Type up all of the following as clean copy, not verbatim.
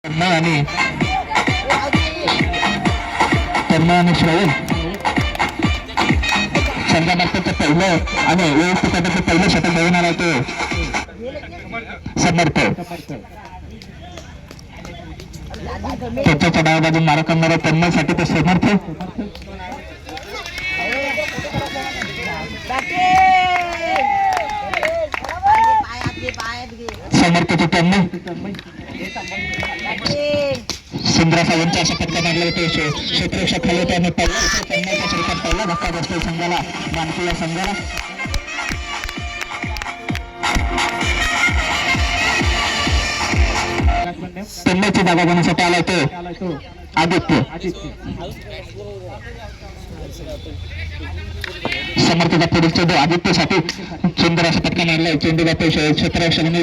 आणि तन्मय श्रवण संघामार्फत पहिलं आणि व्यवस्थित पहिलं शतक घेऊन आला तो समर्थ. त्याच्या चढावा बाजून मारा करणारा तन्मयसाठी तो समर्थ. समर्थचे तन्मय सुंदर असा उंच अशा फटका मारला होतो. क्षेत्ररक्षक खाली होते आणि तन्मयच्या स्वरूपात पहिला धक्का बसतो संघाला, मानकीय संघाला. तन्मयची जागा घेण्यासाठी आला तो आदित्य. समर्थचा पुढील चेंडू आदित्यसाठी सुंदर असा फटका मारलाय. चेंडू जातो क्षेत्ररक्षकाने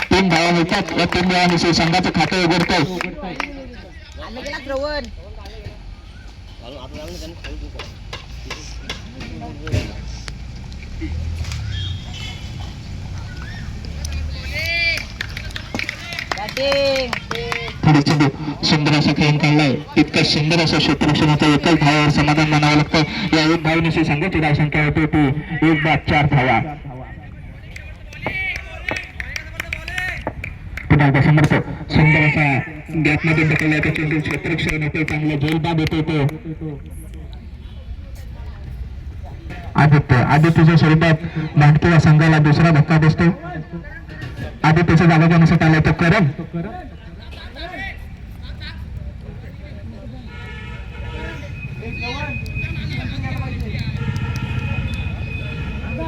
तीन धावा मिळतात व 3 धावांनी संघाचं खातं उघडतो. पुढे चेंडू सुंदर असा खेळून काढलाय. इतकं सुंदर असं क्षेत्ररक्षणाचं एकच धावावर समाधान मानावं लागतं. या 1 धावनिशी संघाची धावसंख्या होती ती 1-4 धावा. समर्थ सुंदर असा गॅपमध्ये ढकलला त्या चेंडू क्षेत्ररक्षण होते. चांगला झोलबाद होतो तो आदित्यच्या स्वरूपात मानकीय संघाला दुसरा धक्का बसतो. आदित्यच्या जागा घेण्यासाठी आलाय तो करण.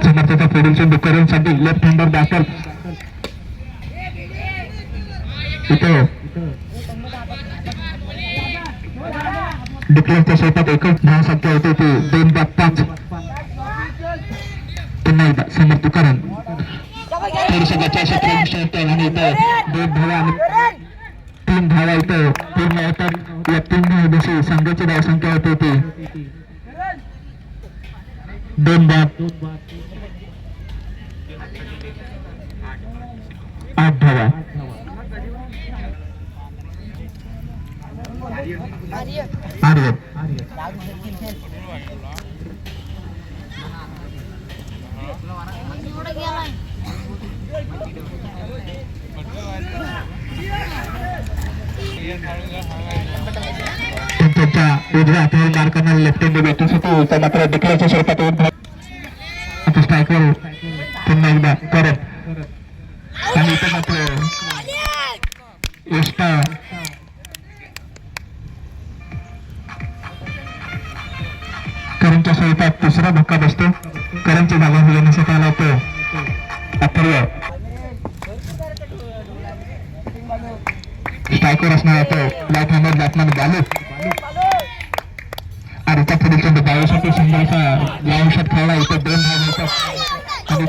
समर्थाचा पुढील चेंडू करणसाठी लेफ्ट हँडर दाखल. डिक्लेअरच्या स्वरूपात एकच धावसंख्या होते ती 2-5. पुन्हा एकदा समर्थ करण थोडीशी गती क्षेत्ररक्षण आणि इथं 2 धावा आणि 3 धावा इथं पूर्ण होतात. या 3 धावांशी संघाची धावसंख्या होते ती 2-8 धावा. आर्यन त्यांच्या उजव्या हातावर मार करणारे लेफ्ट हँड बॅटिंगसाठी मात्र डिक्लेअरच्या स्वरूपात स्ट्रायकर पुन्हा एकदा करत आणि इथे मात्र एस्टा करणच्या स्वरूपात तिसरा धक्का बसतो. करणची जागा घेण्यासाठी आला तो अथर्व. स्ट्रायकर असणार तो लाईट हँडर बॅट्समॅन बालू. आणि त्या पुढील चेंडू बाळूसाठी सुंदर असा लाँग शॉट खेळला. इथे 2 धावा मिळतात आणि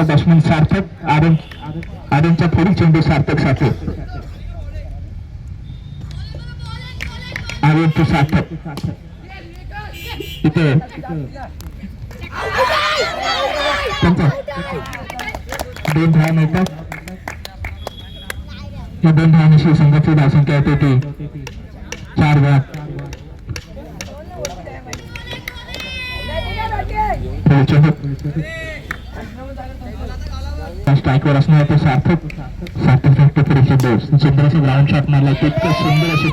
बॅट्समॅन सार्थक आर्यनच्या पुढील चेंडू सार्थक साठी. आर्यन टू सार्थक. इथे त्यांचा 2 धावा मिळतात. या 2 धावांशी संघाची धावसंख्या होती ती 4-8. स्ट्राईकवर असणार तो सार्थक. सुंदर असं ग्राउंड शॉट मारला. तितकं सुंदर असे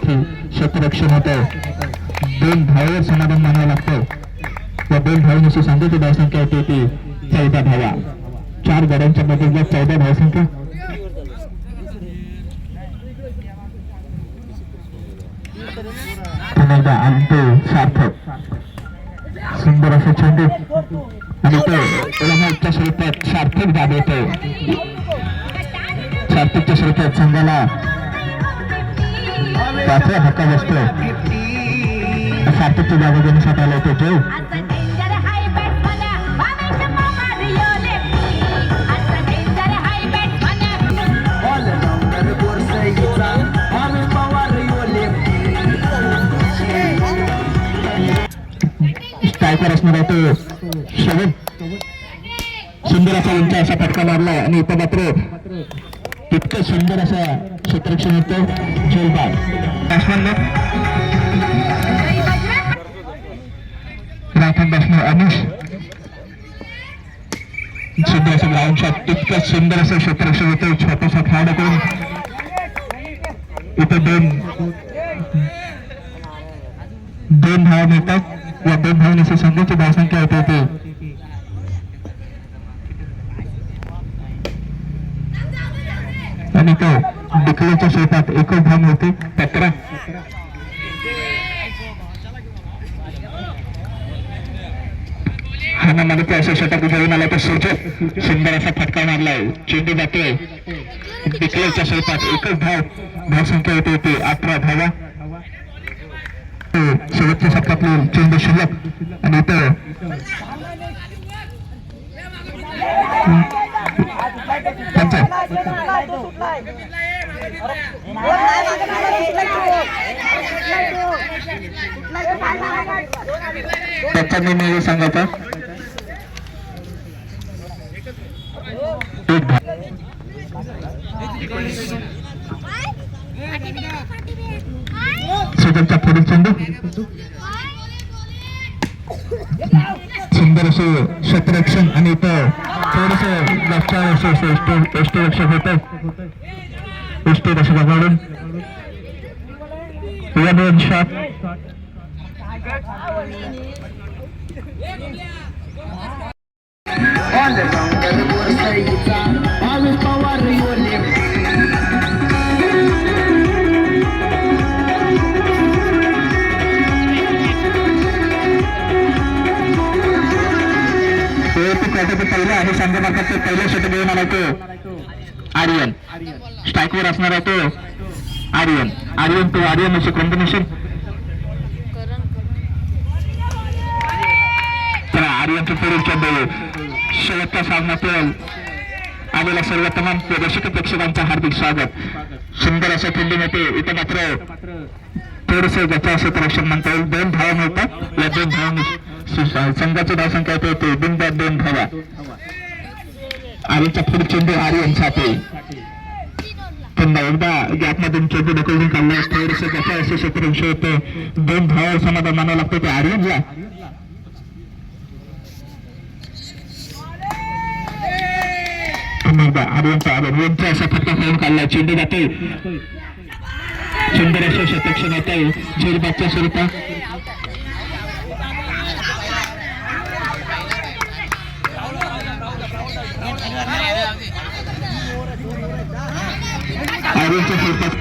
क्षेत्ररक्षण होतं. 2 धावावर समाधान मानावं लागतं. या 2 धावांशी संघाची धावसंख्या होती ती 14 धावा. 4 गड्यांच्या बदल्यात 14 धावसंख्या. पुन्हा एकदा आणतो सार्थक. सुंदर असं चेंडू आणि तो स्वरूपात सार्थक दाब येतो. सार्थकच्या स्वरूपात संघाला 5वा धक्का बसतो. सातत्य जागा घेण्यासाठी आला होतो जय स्ट्रायकर असणार आहे तो श्रवण सुंदर असा उंच असा फटका मारला आणि इथं मात्र तितकं सुंदर असा क्षेत्ररक्षण होतं झेलबाग राखण बसणार अनिश सुंदर असं ग्राउंड शॉट तितकं सुंदर असं क्षेत्ररक्षण होतं छोटासा खेळाडू करून इथं दोन धावा मिळतात या दोन धावण्याची संघाची धावसंख्या होते ते आणि तो डिकलेच्या शेतात एकच धाव मिळते 15 हाना मध्ये अशा षटक घेऊन आला तर सुजय सुंदर असा फटका मारलाय चेंडू जातोय डिकलेच्या शेतात एकच धावसंख्या होते ती 18 धावा शेवटच्या षटकातले चेंडू शिल्लक आणि इथं त्याचा निर्णय सांगायचा सुजलचा पुढील चेंडू सुंदर असे क्षेत्ररक्षण आणि इथं थोडस यष्टीरक्षक होतं यष्टीरक्षकाकडून वन शॉट पहिला आणि संघ मार्फत पहिल्या षटक घेऊन आला तो आर्यन स्ट्राईकवर असणार आहे तो आर्यन तो आर्यन असे कॉम्बिनेशन तर आर्यनचं पुढील चेंडू शेवटच्या सामन्यातील आलेल्या सर्व तमाम दर्शक प्रेक्षकांचं हार्दिक स्वागत सुंदर असं फिल्डिंग होते इथं मात्र थोडस ज्याचं असं रक्षण म्हणता येईल 2 धावा मिळतात या 2 धावा संघाची धावसंख्या होते बिनबाद 2 धावा आर्यनचा पुढील चेंडू आर्यन साठी पुन्हा एकदा गॅपमधून चेंडू ढकलून काढला थोडस ज्याचं असं क्षेत्ररक्षण होतं 2 धावा समाधान मानावं लागतं ते आर्यनला आर्यनचा असा फटका खेळून काढला चेंडू जातोय सुंदर असं क्षेत्ररक्षण होत आहे झेलबागच्या स्वरूपात आर्यनच्या स्वरूपात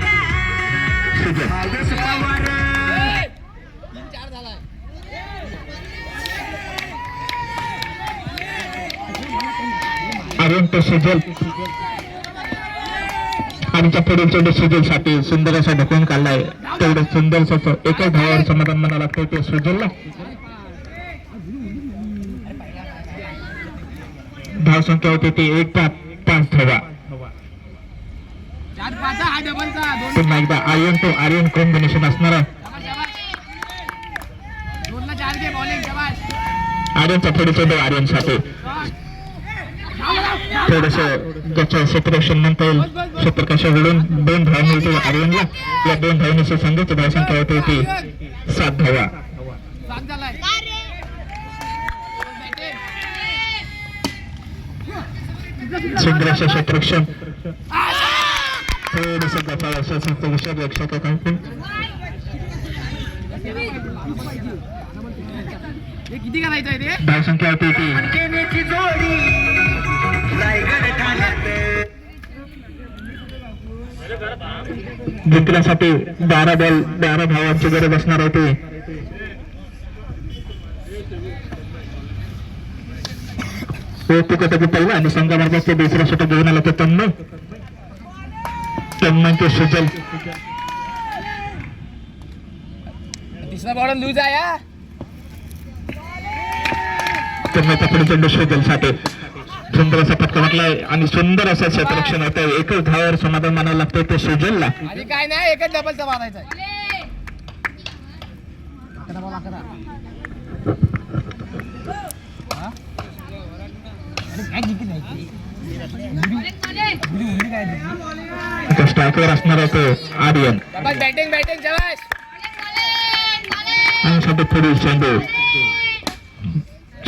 आर्यन तो सुजल आमच्या पुढील चेंडू सुजल साठी सुंदर असा ढकलून काढलाय तेवढं सुंदर एकच धावावर समाधान म्हणावं लागतं ते सुजलला धाव संख्या होती ती 1-5 धावा पुन्हा एकदा आर्यन कॉम्बिनेशन असणार आर्यनचा पुढील चेंडू आर्यन साठी थोडस ज्याचं क्षेत्ररक्षण म्हणता येईल क्षेत्ररक्षकाकडून 2 धावा मिळतो आर्यनला या 2 धावण्याची संघाची धावसंख्या होती ती 7 धावा सुंदर असं क्षेत्ररक्षण थोडस ज्याचा विषय रक्षकांकडून धावसंख्या होती ती जिंकण्यासाठी 12 धावांची गरज असणार होती पहिला आणि संघामार्फत दुसरा षटक घेऊन आला तर तन्मय तो सुजल दुसरा बॉल लूज आहे हा. पुन्हा पुढे चेंडू शोधलसाठी सुंदर असा फटका म्हटलाय आणि सुंदर असं क्षेत्ररक्षण होतं. एकच धावावर समाधान मानावं लागतं ते सुजलला. आणि काय नाही एकच डबलचा मारायचा आहे. स्ट्रायकवर असणार होतो आर्यन बॅटिंग बॅटिंग जवाश आणि साठी पुढील चेंडू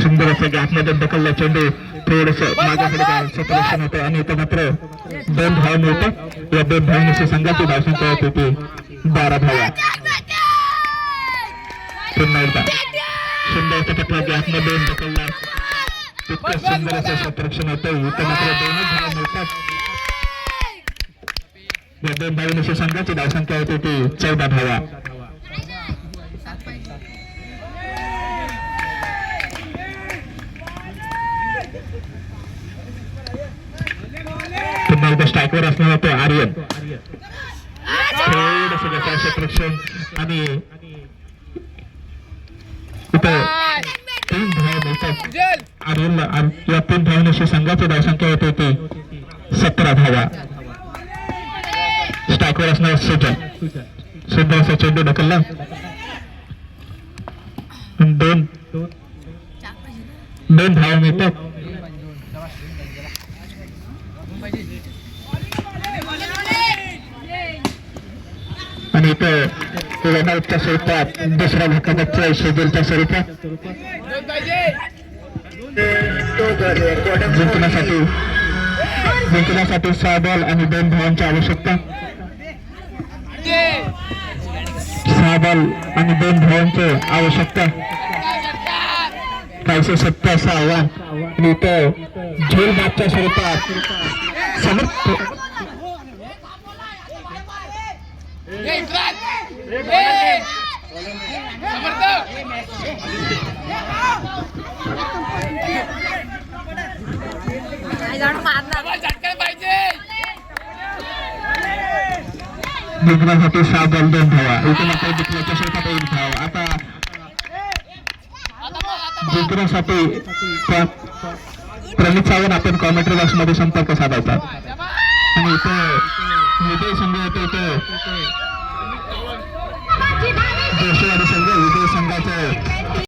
सुंदर असं गॅपमध्ये ढकलला चेंडू थोडस मागाकडे क्षेत्ररक्षण होतं आणि इथं मात्र 2 धावा मिळतात. या 2 धावांची संघाची धावसंख्या होती ती 12 धावा. पुन्हा एकदा सुंदर असं फटका गॅपमध्ये ढकलला तितकं सुंदर असं क्षेत्ररक्षण होतं. इथं मात्र 2च धावा मिळतात. या 2 धावांची संघाची धावसंख्या होती ती 14 धावा. पुन्हा एकदा स्ट्रायकवर असणार होतो आर्यन थोडंसं क्षेत्ररक्षण आणि इथं 3 धावा मिळतात आर्यनला. या 3 धावांची संघाची धावसंख्या होती ती 17 धावा. स्ट्रायकवर असणार सुजल सुंदर असा चेंडू ढकलला 2 धावा मिळतात. आणि इथं रनआउटच्या स्वरूपात दुसरा धक्काबक्का सुजलच्या स्वरूपात जिंकण्यासाठी 6 बॉल आणि 2 धावांची आवश्यकता. 6 बॉल आणि 2 धावांची आवश्यकता. काहीसे 7 आव्हान आणि इथं झोल बादच्या स्वरूपात समर्थ जिंकण्यासाठी 6 बॉल 2 धावा. इथे मात्र जिंकण्याच्या स्वरूपात 1 धाव. आता जिंकण्यासाठी प्रमित सावंत आपण कॉमेंट्री बॉक्स मध्ये संपर्क साधायचा आणि इथे विजय संघ होते ते जोशीवाडी संघ विजय संघाचे